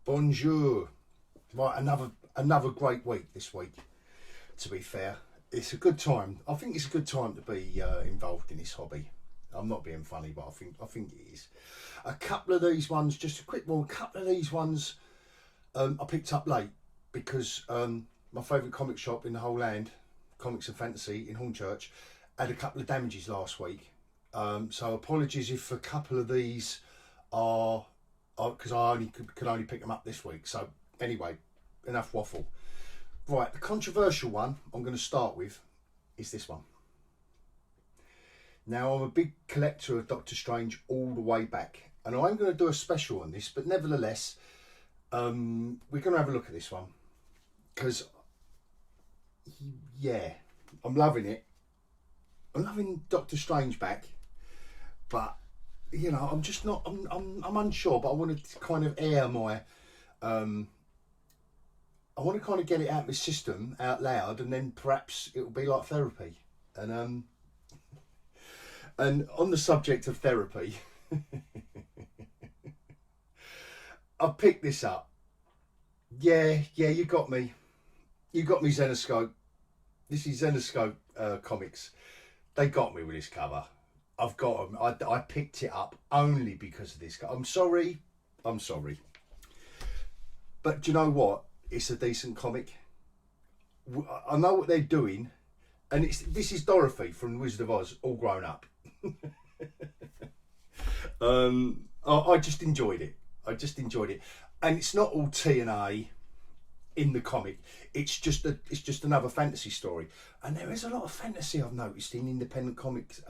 Bonjour. Right, another great week this week. To be fair, it's a good time. I think it's a good time to be involved in this hobby. I'm not being funny, but I think it is. A couple of these ones, just a quick one. A couple of these ones I picked up late because my favourite comic shop in the whole land, Comics and Fantasy in Hornchurch, had a couple of damages last week. So apologies if a couple of these are because I only could only pick them up this week. So anyway, enough waffle. Right, the controversial one I'm going to start with is this one. Now, I'm a big collector of Doctor Strange all the way back, and I'm going to do a special on this, but nevertheless, we're going to have a look at this one because, yeah, I'm loving it. I'm loving Doctor Strange back, but you know, I'm just not. I'm unsure, but I want to kind of air my. I want to kind of get it out of my system out loud, and then perhaps it will be like therapy. And on the subject of therapy, I picked this up. Yeah, you got me. You got me, Zenoscope. This is Zenoscope Comics. They got me with this cover. I've got them. I picked it up only because of this. I'm sorry. But do you know what? It's a decent comic. I know what they're doing, and this is Dorothy from Wizard of Oz, all grown up. I just enjoyed it. And it's not all T&A in the comic. It's just another fantasy story, and there is a lot of fantasy I've noticed in independent comics.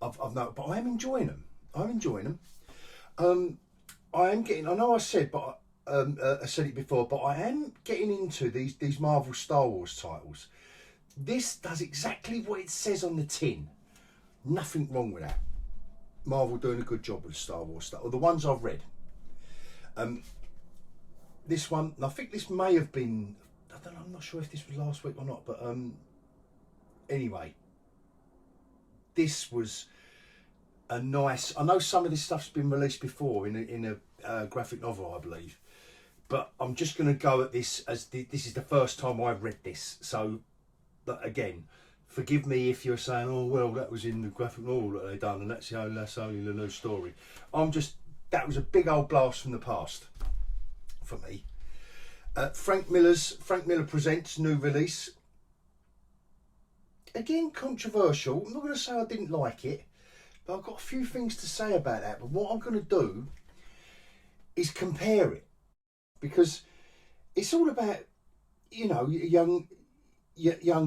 I've noticed, but I am enjoying them. I am getting. I know I said, but I said it before, but I am getting into these Marvel Star Wars titles. This does exactly what it says on the tin. Nothing wrong with that. Marvel doing a good job with Star Wars stuff, or the ones I've read. This one, and I think this may have been. I don't know. I'm not sure if this was last week or not, but anyway. This was a nice. I know some of this stuff's been released before in a graphic novel, I believe, but I'm just going to go at this as this is the first time I've read this. So, again, forgive me if you're saying, "Oh well, that was in the graphic novel that they done, and that's only the new story." That was a big old blast from the past for me. Frank Miller presents new release. Again, controversial. I'm not going to say I didn't like it, but I've got a few things to say about that. But what I'm going to do is compare it, because it's all about, you know, young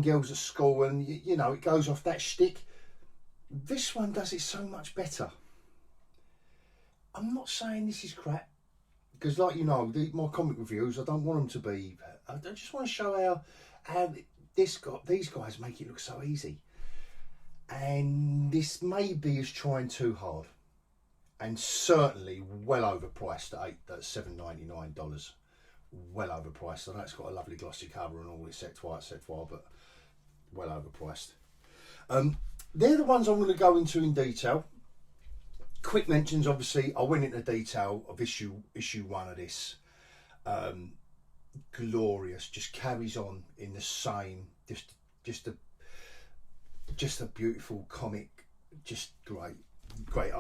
girls at school, and you know, it goes off that shtick. This one does it so much better. I'm not saying this is crap, because like you know, my comic reviews, I don't want them to be. I just want to show how these guys make it look so easy, and this maybe is trying too hard, and certainly well overpriced at $7.99. Well overpriced. I know it's got a lovely glossy cover and all this set far, but well overpriced. They're the ones I'm going to go into in detail. Quick mentions, obviously, I went into detail of issue 1 of this. Glorious, just carries on in the same, just a beautiful comic, just great.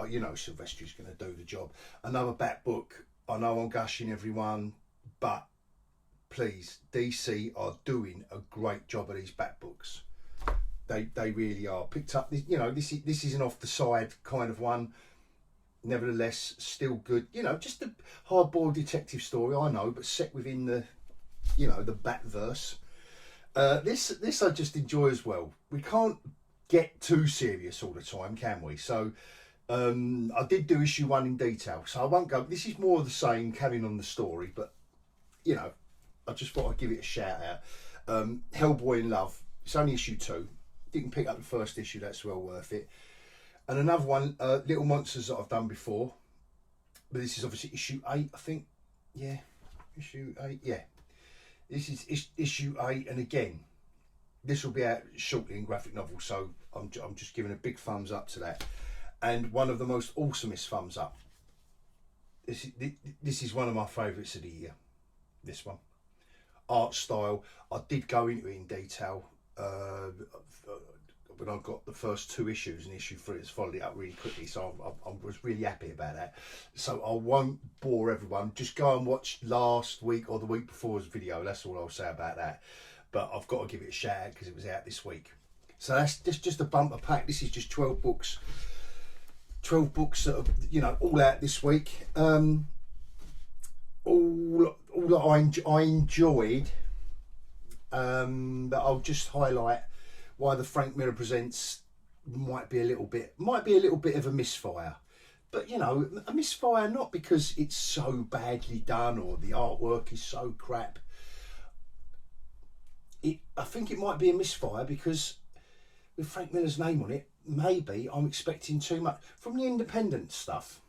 You know, Sylvester's going to do the job. Another Bat book. I know I'm gushing everyone, but please, DC are doing a great job of these Bat books. They really are. Picked up, you know, this is an off the side kind of one. Nevertheless, still good. You know, just a hard-boiled detective story, I know, but set within the, you know, the Batverse. This I just enjoy as well. We can't get too serious all the time, can we? So I did do issue 1 in detail, so I won't go. This is more of the same, carrying on the story, but you know, I just thought I'd give it a shout out. Hellboy in Love. It's only issue 2. Didn't pick up the first issue. That's well worth it. And another one, Little Monsters, that I've done before, but this is obviously issue 8, I think. Yeah, issue 8. Yeah, this is issue 8, and again, this will be out shortly in graphic novel. So I'm just giving a big thumbs up to that, and one of the most awesomest thumbs up. this is one of my favourites of the year. This one, art style. I did go into it in detail when I got the first 2 issues, and issue 3 has followed it up really quickly. So I was really happy about that. So I won't bore everyone. Just go and watch last week or the week before's video. That's all I'll say about that. But I've got to give it a shout out because it was out this week. So that's just a bumper pack. This is just 12 books. 12 books that are, you know, all out this week. All that I enjoyed. But I'll just highlight why the Frank Miller Presents might be a little bit of a misfire. But you know, a misfire not because it's so badly done or the artwork is so crap. I think it might be a misfire because with Frank Miller's name on it, maybe I'm expecting too much from the independent stuff.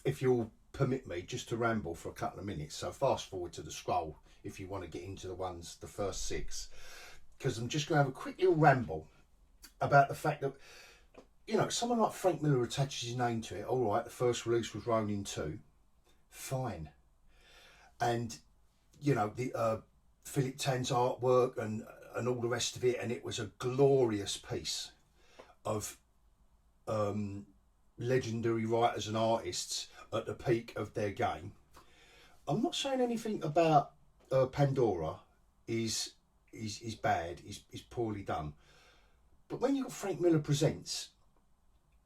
If you'll permit me just to ramble for a couple of minutes, so fast forward to the scroll if you want to get into the first 6, because I'm just going to have a quick little ramble about the fact that, you know, someone like Frank Miller attaches his name to it. All right, the first release was Ronin 2, fine, and you know the Philip Tan's artwork and all the rest of it, and it was a glorious piece of legendary writers and artists at the peak of their game. I'm not saying anything about Pandora is bad, is poorly done, but when you've got Frank Miller Presents,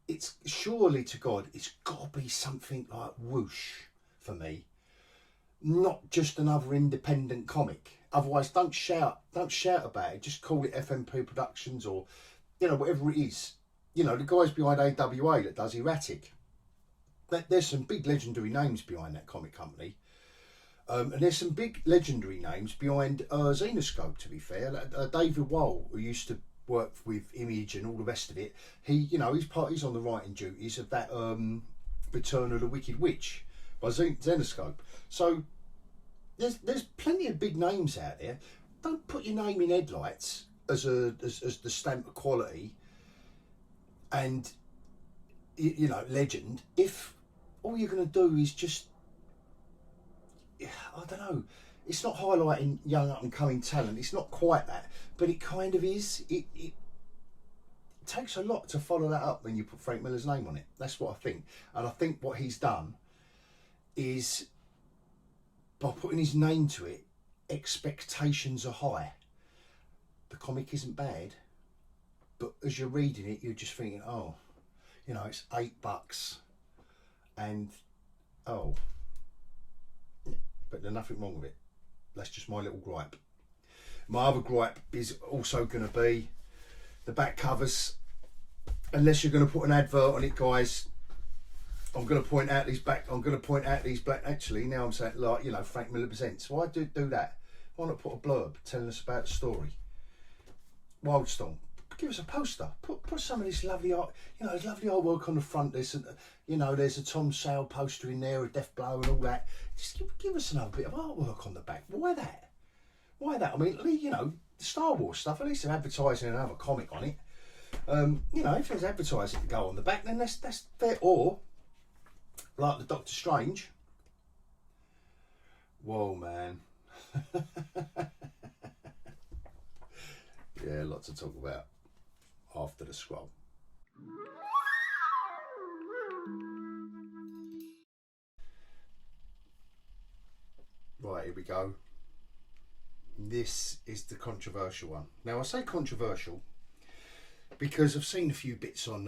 it's surely to God it's got to be something like whoosh for me, not just another independent comic. Otherwise, don't shout about it. Just call it FMP Productions or, you know, whatever it is. You know, the guys behind AWA that does E-Ratic. There's some big legendary names behind that comic company. And there's some big legendary names behind Xenoscope, to be fair. David Wall, who used to work with Image and all the rest of it, he's on the writing duties of that Return of the Wicked Witch by Xenoscope. So there's plenty of big names out there. Don't put your name in headlights as the stamp of quality and, you know, legend if all you're going to do is just, I don't know, it's not highlighting young up and coming talent, it's not quite that, but it kind of is. It takes a lot to follow that up when you put Frank Miller's name on it. That's what I think. And I think what he's done is, by putting his name to it, expectations are high. The comic isn't bad, but as you're reading it, you're just thinking, oh, you know, it's $8 and oh, but there's nothing wrong with it. That's just my little gripe. My other gripe is also going to be the back covers. Unless you're going to put an advert on it, guys, I'm going to point out these black. Actually, now I'm saying, like, you know, Frank Miller Presents. Why do that? Why not put a blurb telling us about the story? Wildstorm, give us a poster. Put some of this lovely art. You know, there's lovely artwork on the front. There's a Tom Sale poster in there, a Death Blow and all that. Just give us another bit of artwork on the back. Why that? I mean, you know, the Star Wars stuff. At least they're advertising another comic on it. You know, if there's advertising to go on the back, then that's fair. Or like the Doctor Strange. Whoa, man. Yeah, lots to talk about after the scroll. Right, here we go. This is the controversial one. Now, I say controversial because I've seen a few bits on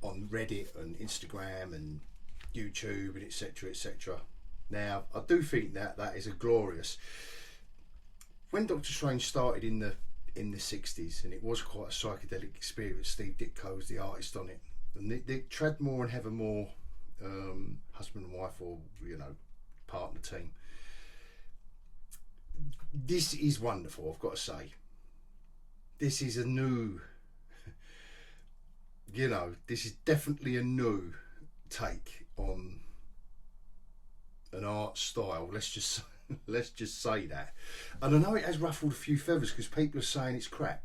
Reddit and Instagram and YouTube and etc, etc. Now, I do think that is a glorious. When Doctor Strange started in the 60s, and it was quite a psychedelic experience. Steve Ditko was the artist on it, and the Treadmore and Heavermore, husband and wife, or, you know, partner team. This is wonderful, I've got to say. This is a new, you know, this is definitely a new take on an art style. Let's just say that. And I know it has ruffled a few feathers because people are saying it's crap.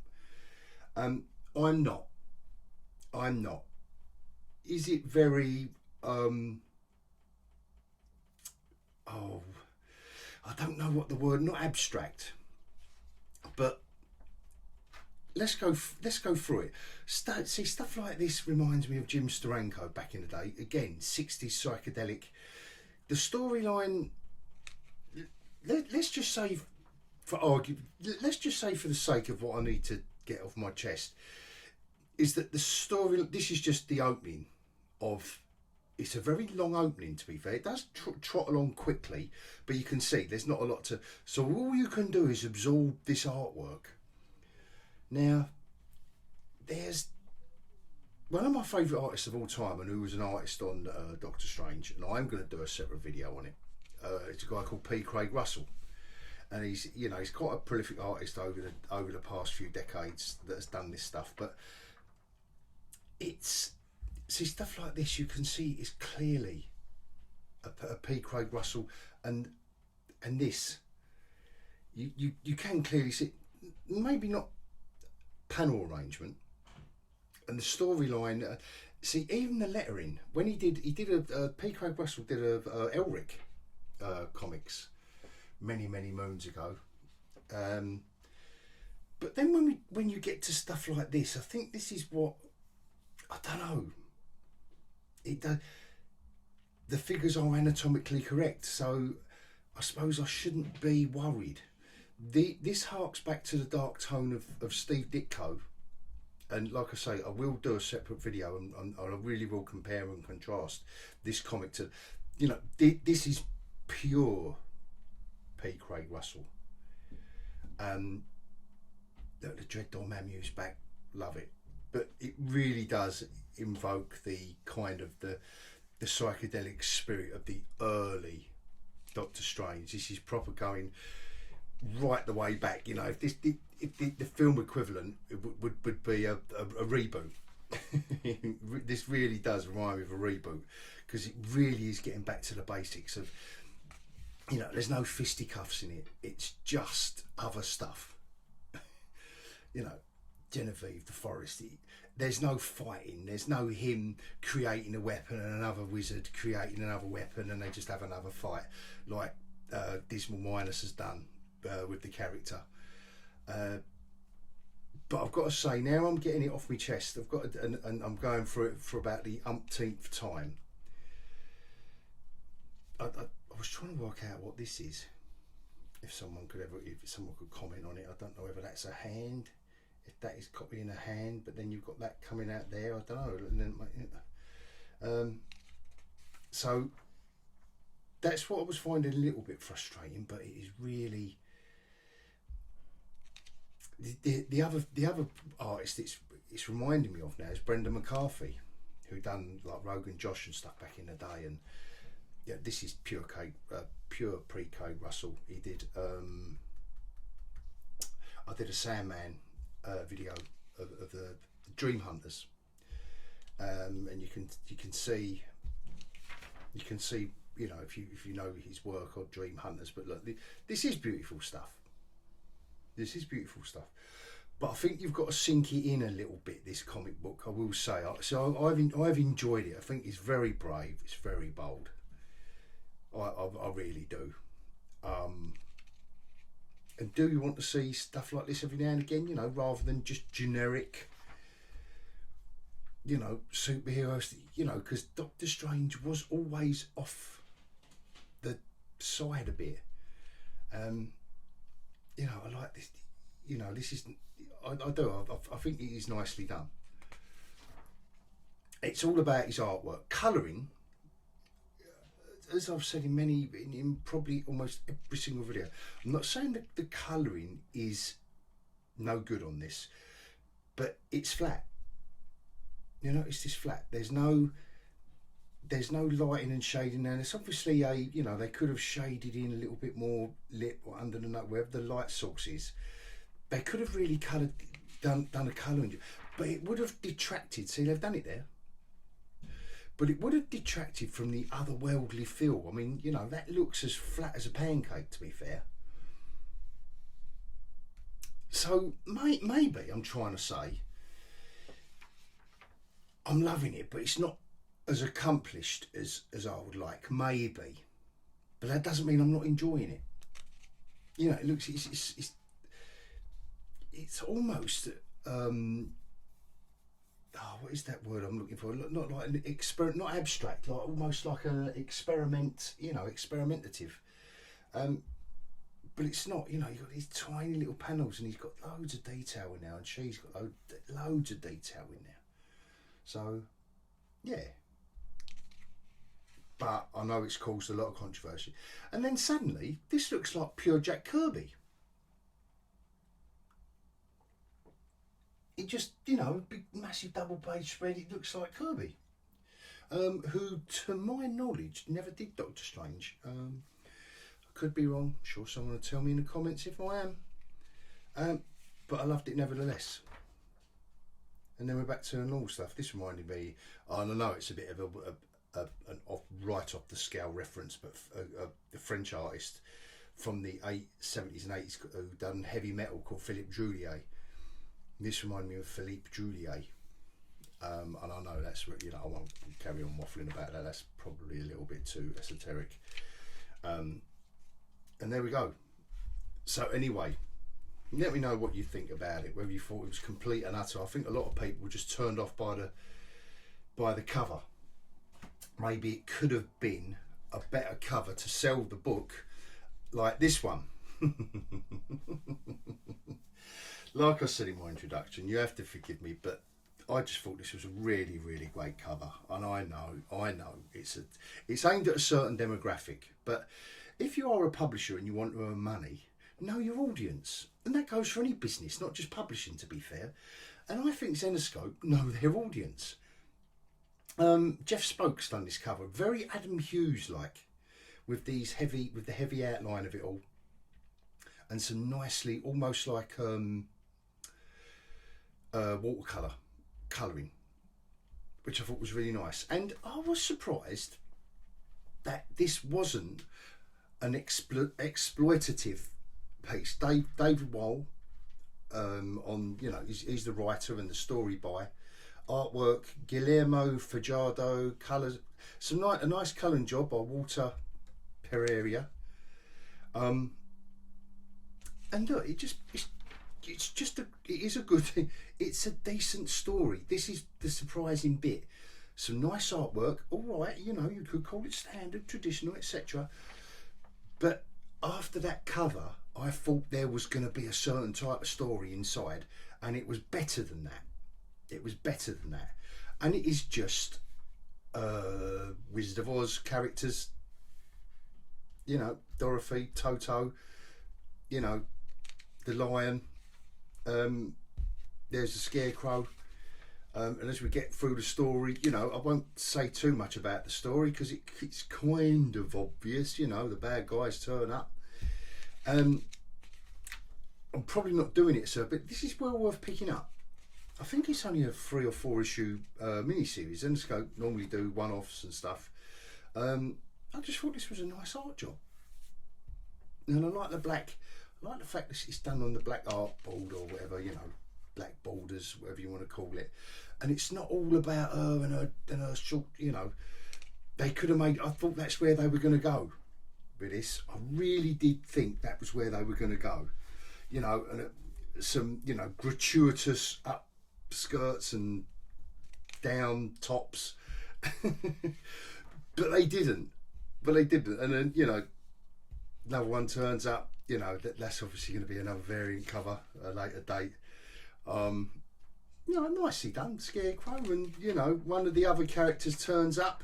I'm not. is it very I don't know what the word, not abstract, but let's go through it. See, stuff like this reminds me of Jim Steranko back in the day. Again, 60s psychedelic. The storyline, let's just say for the sake of what I need to get off my chest, is that the story, this is just the opening of, it's a very long opening, to be fair. It does trot along quickly, but you can see there's not a lot to, so all you can do is absorb this artwork. Now, there's one of my favourite artists of all time, and who was an artist on Doctor Strange, and I'm going to do a separate video on it. It's a guy called P. Craig Russell, and he's quite a prolific artist over the past few decades that has done this stuff. But see, stuff like this, you can see is clearly a P. Craig Russell, and this you can clearly see, maybe not panel arrangement and the storyline. See, even the lettering, when he did a P. Craig Russell did a Elric comics many moons ago, but then when you get to stuff like this, I think this is what, I don't know, it does. The figures are anatomically correct, so I suppose I shouldn't be worried. This harks back to the dark tone of Steve Ditko, and like I say, I will do a separate video, and I really will compare and contrast this comic to, this is pure P. Craig Russell. The Dread Door Mamu's back, love it, but it really does invoke the kind of the psychedelic spirit of the early Doctor Strange. This is proper going right the way back. If the film equivalent would be a reboot. This really does remind me of a reboot, because it really is getting back to the basics of, there's no fisticuffs in it. It's just other stuff. Genevieve, the Forest. There's no fighting. There's no him creating a weapon and another wizard creating another weapon, and they just have another fight like Dismal Minus has done with the character. But I've got to say, now I'm getting it off my chest. I've got to, and I'm going through it for about the umpteenth time. I was trying to work out what this is. If someone could comment on it. I don't know whether that's a hand. If that is copying a hand, but then you've got that coming out there, I don't know. And then, so that's what I was finding a little bit frustrating. But it is really the other artist it's reminding me of now is Brendan McCarthy, who done like Rogue and Josh and stuff back in the day. And yeah, this is pure pre-Craig Russell. He did I did a Sandman video of the Dream Hunters, and you can see if you know his work on Dream Hunters. But look, this is beautiful stuff. This is beautiful stuff. But I think you've got to sink it in a little bit, this comic book, I will say. So I've enjoyed it. I think it's very brave. It's very bold. I really do. And do you want to see stuff like this every now and again, rather than just generic, superheroes, because Doctor Strange was always off the side a bit. I like this, this is, I do, I think it is nicely done. It's all about his artwork. Colouring, as I've said in probably almost every single video, I'm not saying that the colouring is no good on this, but it's flat. It's just flat. There's no lighting and shading there. It's obviously they could have shaded in a little bit more lit or under the note, wherever the light source is. They could have really done a colouring, but it would have detracted. See, they've done it there. But it would have detracted from the otherworldly feel. I mean, that looks as flat as a pancake, to be fair. So maybe I'm trying to say I'm loving it, but it's not as accomplished as I would like, maybe, but that doesn't mean I'm not enjoying it. You know, it looks, it's almost what is that word I'm looking for? Not like an experiment, not abstract, like almost like an experiment, you know, experimentative. But it's not, you know, you've got these tiny little panels and he's got loads of detail in there and she's got loads of detail in there. So, yeah. But I know it's caused a lot of controversy. And then suddenly, this looks like pure Jack Kirby. It just, you know, big massive double page spread, it looks like Kirby. Who, to my knowledge, never did Doctor Strange. I could be wrong, I'm sure someone will tell me in the comments if I am. But I loved it nevertheless. And then we're back to the normal stuff. This reminded me, I know it's a bit of an right off the scale reference, but the French artist from the 70s and 80s who done heavy metal called Philippe Julier. This reminded me of Philippe Julier, and I know that's, you know, I won't carry on waffling about that. That's probably a little bit too esoteric. And there we go. So anyway, let me know what you think about it. Whether you thought it was complete and utter. I think a lot of people were just turned off by the cover. Maybe it could have been a better cover to sell the book, like this one. Like I said in my introduction, you have to forgive me, but I just thought this was a really, really great cover. And I know it's aimed at a certain demographic, but if you are a publisher and you want to earn money, know your audience. And that goes for any business, not just publishing, to be fair. And I think Zenescope know their audience. Jeff Spoke's done this cover, very Adam Hughes like, with the heavy outline of it all, and some nicely, almost like watercolor colouring, which I thought was really nice. And I was surprised that this wasn't an exploitative piece. David Wall, on, you know, he's the writer and the story by. Artwork, Guillermo Fajardo, colours, a nice colouring job by Walter Pereira. And look, it is a good thing. It's a decent story. This is the surprising bit. Some nice artwork, all right, you know, you could call it standard, traditional, etc. But after that cover, I thought there was going to be a certain type of story inside, and it was better than that. It was better than that. And it is just Wizard of Oz characters, you know, Dorothy, Toto, you know, the lion, there's the scarecrow, and as we get through the story, you know, I won't say too much about the story because it's kind of obvious, you know, the bad guys turn up. I'm probably not doing it, sir, but this is well worth picking up. I think it's only a 3 or 4 issue mini-series. Zenescope normally do one-offs and stuff. I just thought this was a nice art job. And I like the black, I like the fact that it's done on the black artboard or whatever, you know, black borders, whatever you want to call it. And it's not all about her and her short, you know. They could have made, I thought that's where they were going to go with this. I really did think that was where they were going to go. You know, and some, you know, gratuitous up skirts and down tops. But they didn't. And then, you know, another one turns up, you know, that's obviously going to be another variant cover at a later date. You know, nicely done, Scarecrow, and, you know, one of the other characters turns up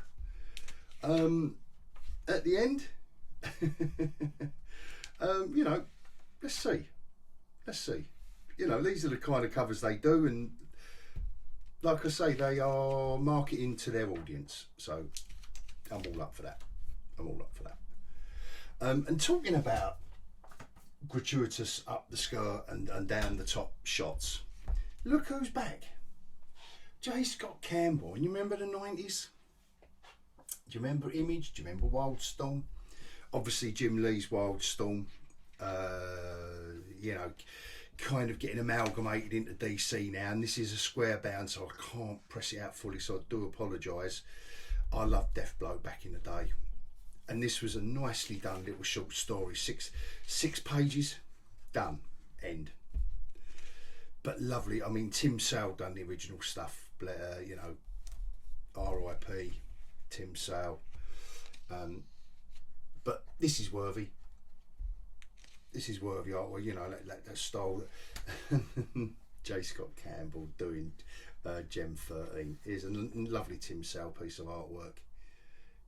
at the end. You know, let's see. You know, these are the kind of covers they do, and like I say, they are marketing to their audience, so I'm all up for that. And talking about gratuitous up the skirt and down the top shots, look who's back. J. Scott Campbell. And you remember the 90s? Do you remember Image? Do you remember Wildstorm? Obviously Jim Lee's Wildstorm, you know, kind of getting amalgamated into DC now, and this is a square bound, so I can't press it out fully, so I do apologise. I loved Death Blow back in the day, and this was a nicely done little short story, six pages, done, end. But lovely. I mean, Tim Sale done the original stuff, you know, R.I.P. Tim Sale. But this is worthy. This is worthy artwork, you know, that style that J. Scott Campbell doing Gem 13 is a lovely Tim Sale piece of artwork.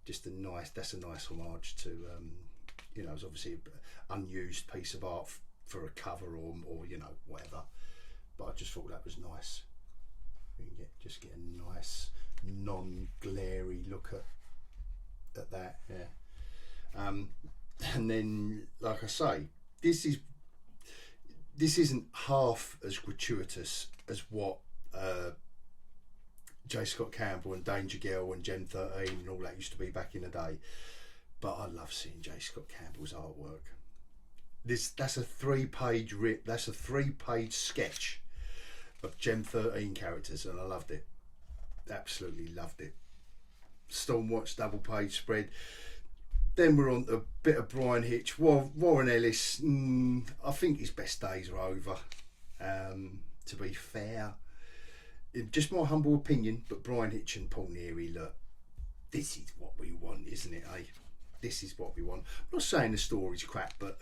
Just that's a nice homage to, you know, it's obviously an unused piece of art for a cover or you know, whatever. But I just thought that was nice. We can just get a nice non-glary look at that, yeah. And then, like I say, this isn't half as gratuitous as what J. Scott Campbell and Danger Girl and Gen 13 and all that used to be back in the day. But I love seeing J. Scott Campbell's artwork. That's a 3-page rip. That's a 3-page sketch of Gen 13 characters, and I loved it. Absolutely loved it. Stormwatch double-page spread. Then we're on a bit of Brian Hitch. Warren Ellis, I think his best days are over, to be fair. Just my humble opinion, but Brian Hitch and Paul Neary, look, this is what we want, isn't it, eh? This is what we want. I'm not saying the story's crap, but,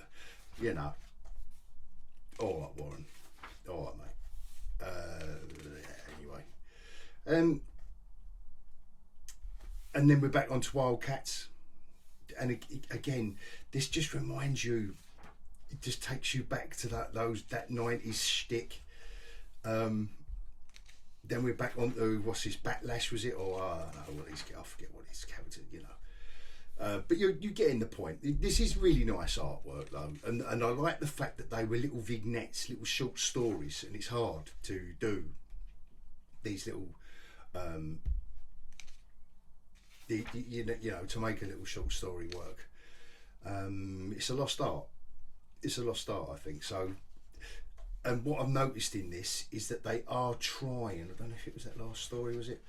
you know. All right, Warren. All right, mate. Anyway. And then we're back onto Wildcats. And again, this just reminds you, it just takes you back to that 90s shtick. Then we're back onto, what's his, Backlash, was it? Or I forget what his character, you know. But you're getting the point. This is really nice artwork though, and I like the fact that they were little vignettes, little short stories, and it's hard to do these little, you know, to make a little short story work. It's a lost art. It's a lost art, I think. So, and what I've noticed in this is that they are trying. I don't know if it was that last story, was it?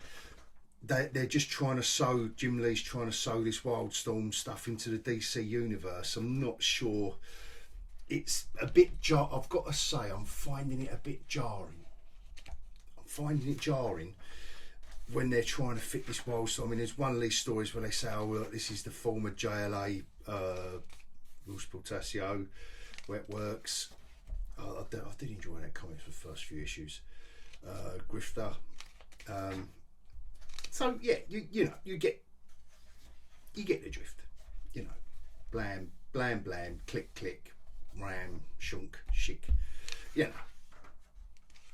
They're just trying to sew. Jim Lee's trying to sew this Wildstorm stuff into the DC universe. I'm not sure. It's a bit I've got to say, I'm finding it a bit jarring. I'm finding it jarring when they're trying to fit this Wildstorm. I mean, there's one of these stories where they say, "Oh, look, this is the former JLA Rules Portasio, Wet Works." I did enjoy that comic for the first few issues. Grifter. So yeah, you know, you get the drift. You know, blam, blam, blam, click, click, ram, shunk, chic. You know.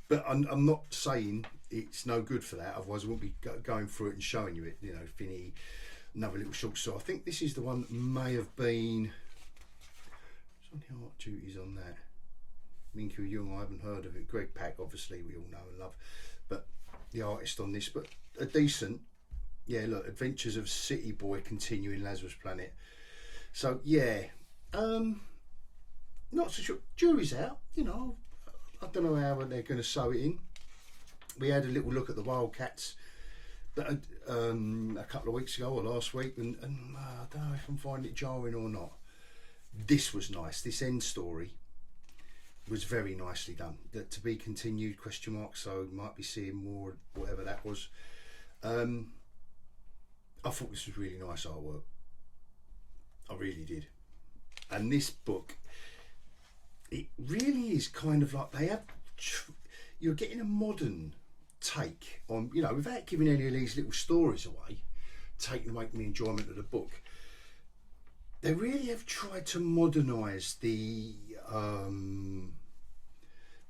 But I'm not saying it's no good for that. Otherwise, I won't be going through it and showing you it. You know, Finney, another little short story. I think this is the one that may have been. What's on the art duties on that? Minkyu Young, I haven't heard of it. Greg Pak, obviously, we all know and love. But the artist on this, but a decent, yeah, look, Adventures of City Boy continuing Lazarus Planet. So, yeah, not so sure. Jury's out, you know. I don't know how they're going to sew it in. We had a little look at the Wildcats that a couple of weeks ago or last week, and I don't know if I'm finding it jarring or not. This was nice. This end story was very nicely done. That to be continued ? So might be seeing more, whatever that was. I thought this was really nice artwork. I really did. And this book, it really is kind of like they have. You're getting a modern take on, you know, without giving any of these little stories away, taking away from the enjoyment of the book. They really have tried to modernise the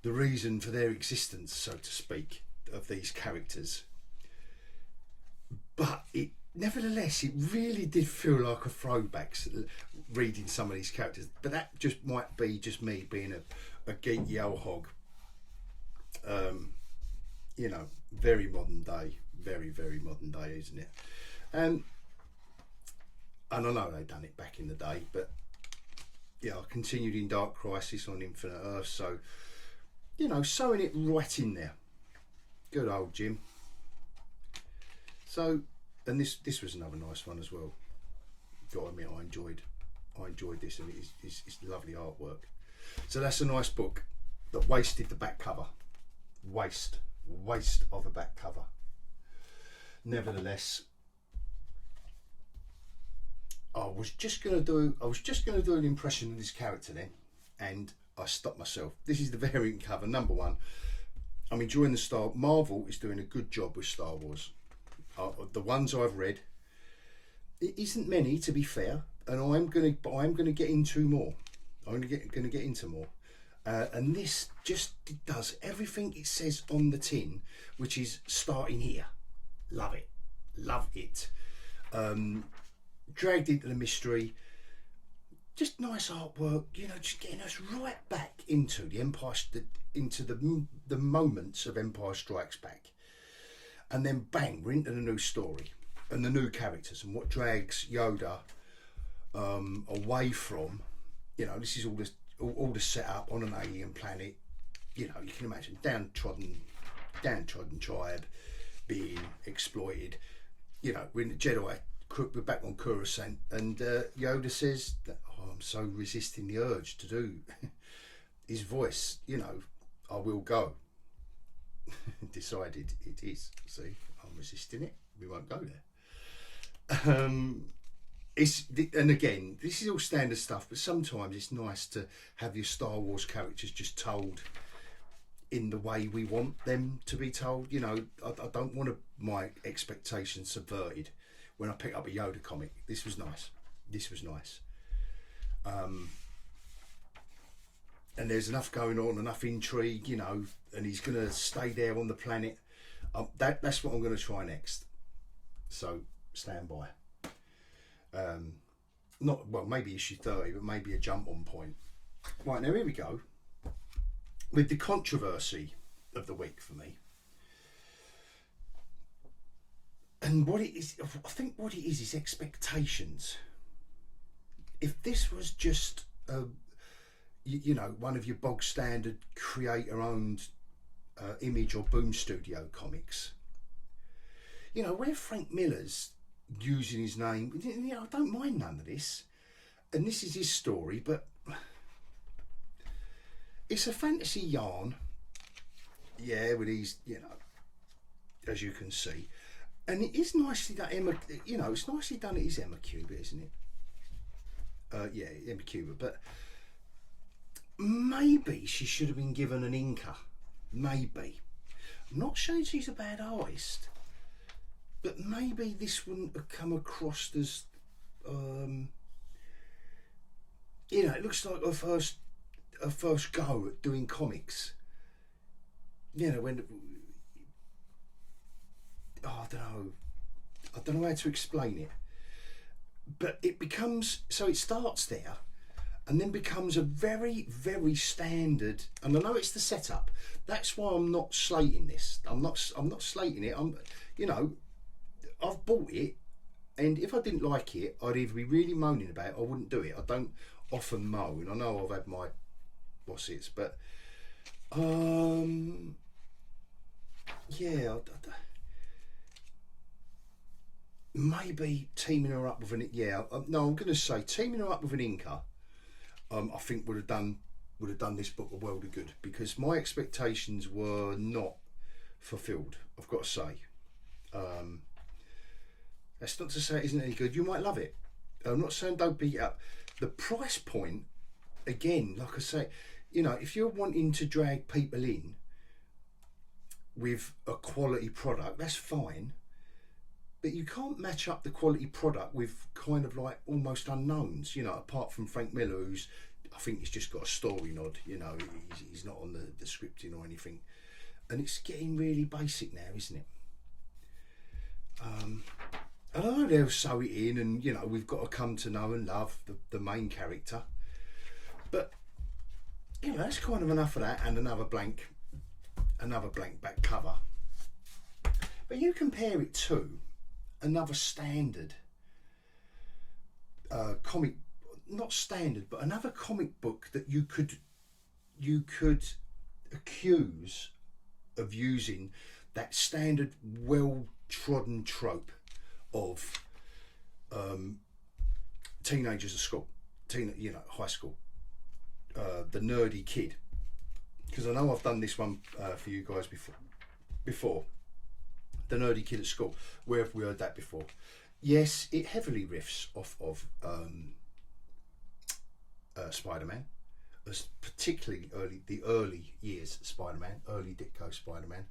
reason for their existence, so to speak, of these characters. But it, nevertheless, it really did feel like a throwback reading some of these characters. But that just might be just me being a geekyOlhog. You know, very modern day, very, very modern day, isn't it? And I know they've done it back in the day, but yeah, I continued in Dark Crisis on Infinite Earth, so you know, sewing it right in there. Good old Jim. So and this was another nice one as well. Got to admit, I enjoyed this, and it's lovely artwork. So that's a nice book that wasted the back cover. Waste of a back cover. Nevertheless, I was just gonna do an impression of this character then, and I stopped myself. This is the variant cover, number 1. I'm enjoying the style. Marvel is doing a good job with Star Wars. The ones I've read, it isn't many to be fair, and I'm gonna get into more. I'm gonna get into more. And this just does everything it says on the tin, which is starting here. Love it. Dragged into the mystery. Just nice artwork, you know, just getting us right back into the Empire, into the moments of Empire Strikes Back. And then bang, we're into the new story and the new characters and what drags Yoda away from, you know, this is all the setup on an alien planet. You know, you can imagine downtrodden tribe being exploited. You know, we're in the Jedi, we're back on Coruscant, and Yoda says, "Oh, I'm so resisting the urge to do." His voice, you know, "I will go." Decided it is. See, I'm resisting it. We won't go there. And again, this is all standard stuff, but sometimes it's nice to have your Star Wars characters just told in the way we want them to be told. You know, I don't want my expectations subverted when I pick up a Yoda comic. This was nice. And there's enough going on, enough intrigue, you know, and he's going to stay there on the planet. That's what I'm going to try next. So stand by. Not, well, maybe issue 30, but maybe a jump on point. Right, now here we go with the controversy of the week for me. And what it is, I think what it is expectations. If this was just you know, one of your bog standard creator owned Image or Boom Studio comics, you know, where Frank Miller's using his name, you know, I don't mind none of this, and this is his story, but it's a fantasy yarn, yeah, with these, you know, as you can see, and it is nicely done. You know, it's nicely done. It is Emma Cuber, isn't it? Yeah, Emma Cuber, but maybe she should have been given an inker. Maybe. I'm not saying she's a bad artist, but maybe this wouldn't have come across as, you know, it looks like her first go at doing comics. You know, when, oh, I don't know how to explain it, but it becomes, so it starts there and then becomes a very, very standard, and I know it's the setup, that's why I'm not slating this. I'm not slating it. You know, I've bought it, and if I didn't like it, I'd either be really moaning about it or I wouldn't do it. I don't often moan. I know I've had my what's it, but yeah, maybe teaming her up with an, yeah, no, I'm going to say teaming her up with an inker, I think would have done this book a world of good, because my expectations were not fulfilled, I've got to say. That's not to say it isn't any good. You might love it. I'm not saying don't beat it up. The price point, again, like I say, you know, if you're wanting to drag people in with a quality product, that's fine, but you can't match up the quality product with kind of like almost unknowns, you know, apart from Frank Miller, who's, I think he's just got a story nod, you know, he's not on the scripting or anything, and it's getting really basic now, isn't it? I know they'll sew it in, and you know, we've got to come to know and love the main character, but you know, that's kind of enough of that, and another blank back cover. But you compare it to another standard comic, not standard, but another comic book that you could accuse of using that standard well trodden trope of teenagers at school, high school, the nerdy kid. Because I know I've done this one for you guys before. The nerdy kid at school. Where have we heard that before? Yes, it heavily riffs off of Spider-Man, as particularly the early years Spider-Man, early Ditko Spider-Man.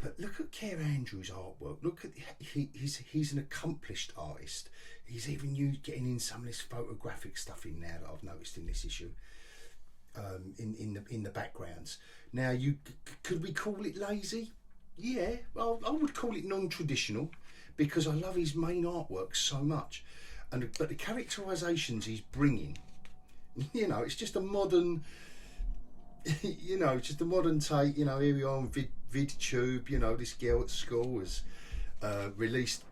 But look at Care Andrews' artwork. Look at he's an accomplished artist. He's even getting in some of this photographic stuff in now that I've noticed in this issue. In the backgrounds. Now, could we call it lazy? Yeah, I would call it non-traditional, because I love his main artwork so much, but the characterizations he's bringing, it's just a modern, it's just a modern take. Here we are on VidTube. This girl at school has released.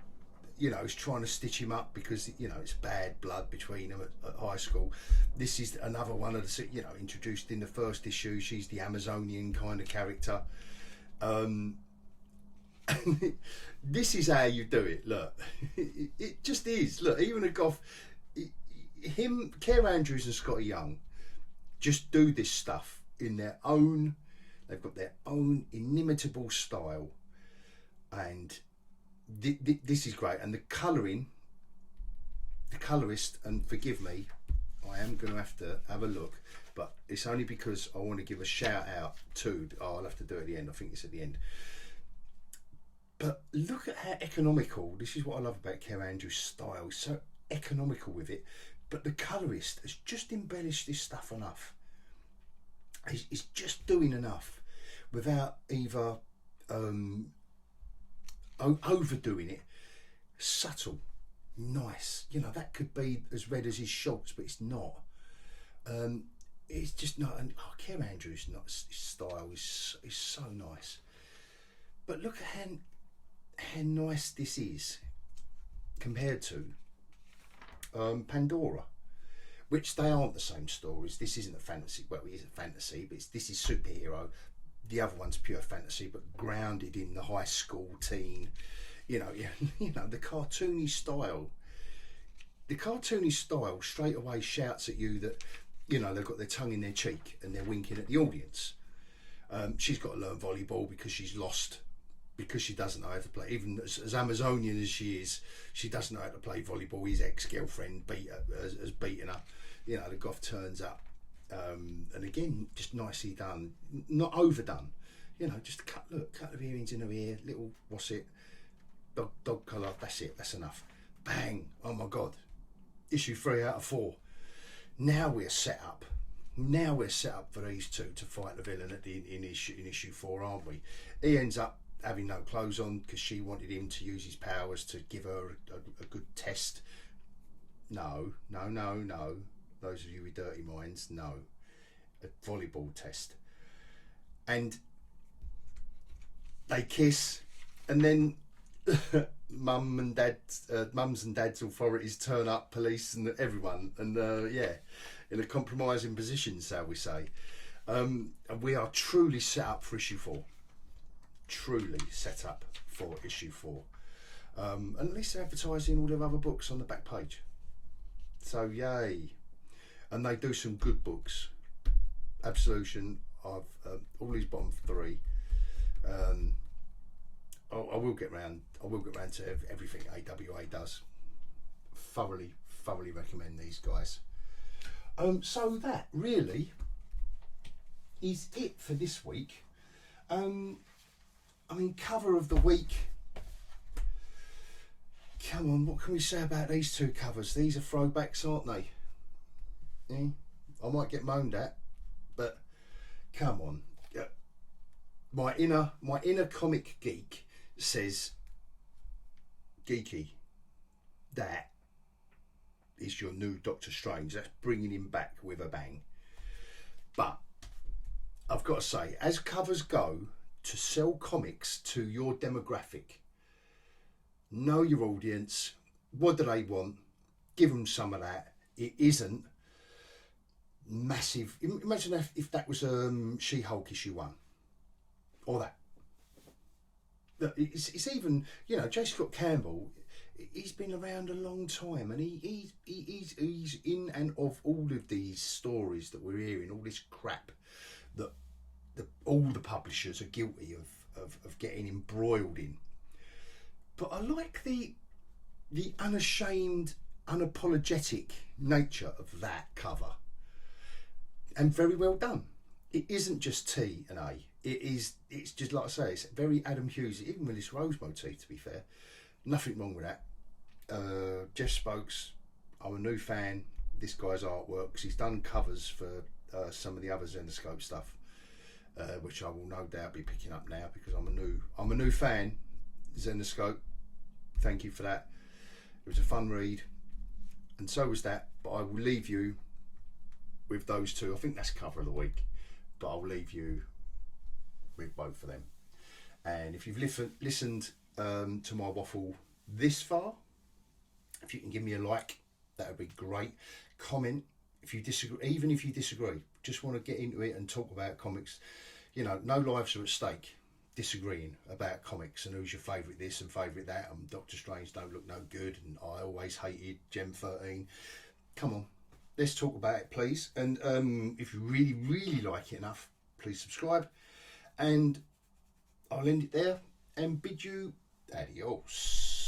Is trying to stitch him up because it's bad blood between them at high school. This is another one of the introduced in the first issue. She's the Amazonian kind of character. This is how you do it. Look, it just is. Look, even a goth, Care Andrews and Scotty Young just do this stuff in their own. They've got their own inimitable style, and this is great. And the colouring, the colourist, and forgive me, I am going to have a look, but it's only because I want to give a shout out to, I'll have to do it at the end, I think it's at the end. But look at how economical, this is what I love about Care Andrews' style, he's so economical with it, but the colourist has just embellished this stuff enough. He's just doing enough without either overdoing it. Subtle, nice. That could be as red as his shorts, but it's not. It's just not. And Care Andrews' his style is so nice. But look at how nice this is compared to Pandora, which they aren't the same stories. This isn't a fantasy. Well, it is a fantasy, but this is superhero. The other one's pure fantasy, but grounded in the high school teen. The cartoony style. The cartoony style straight away shouts at you that, they've got their tongue in their cheek and they're winking at the audience. She's got to learn volleyball because she's lost, because she doesn't know how to play. Even as Amazonian as she is, she doesn't know how to play volleyball. His ex-girlfriend has beaten her. The goth turns up. And again, just nicely done, not overdone. Just a couple of earrings in her ear, little, what's it, dog collar. That's it. That's enough. Bang! Oh my God! Issue 3 out of 4. Now we're set up. Now we're set up for these two to fight the villain in issue 4, aren't we? He ends up having no clothes on because she wanted him to use his powers to give her a good test. No. Those of you with dirty minds, no. A volleyball test. And they kiss, and then mums and dad's authorities turn up, police and everyone, and in a compromising position, shall we say. And we are truly set up for issue 4. Truly set up for issue 4. And at least they're advertising all their other books on the back page. So yay. And they do some good books. Absolution. I've all these bottom 3. I will get round to everything AWA does. Thoroughly recommend these guys. So that really is it for this week. Cover of the week. Come on, what can we say about these two covers? These are throwbacks, aren't they? I might get moaned at, but come on. My inner comic geek says, geeky, that is your new Doctor Strange. That's bringing him back with a bang. But I've got to say, as covers go, to sell comics to your demographic, know your audience. What do they want? Give them some of that. It isn't massive. Imagine if that was She-Hulk issue 1, or that. It's even, J. Scott Campbell, he's been around a long time, and he's in and of all of these stories that we're hearing, all this crap that all the publishers are guilty of getting embroiled in. But I like the unashamed, unapologetic nature of that cover, and very well done. It isn't just T and A. It's just, like I say, it's very Adam Hughes, even with this rose motif, to be fair. Nothing wrong with that. Jeff Spokes, I'm a new fan. This guy's artwork, 'cause he's done covers for some of the other Zenoscope stuff, which I will no doubt be picking up now, because I'm a new fan. Zenoscope, thank you for that. It was a fun read, and so was that. But I will leave you with those two. I think that's cover of the week, but I'll leave you with both of them. And if you've listened to my waffle this far, if you can give me a like, that would be great. Comment if you disagree, even if you disagree, just want to get into it and talk about comics. You know, no lives are at stake disagreeing about comics and who's your favourite this and favourite that, and Doctor Strange don't look no good, and I always hated Gem 13. Come on, let's talk about it, please. And if you really, really like it enough, please subscribe. And I'll end it there and bid you adios.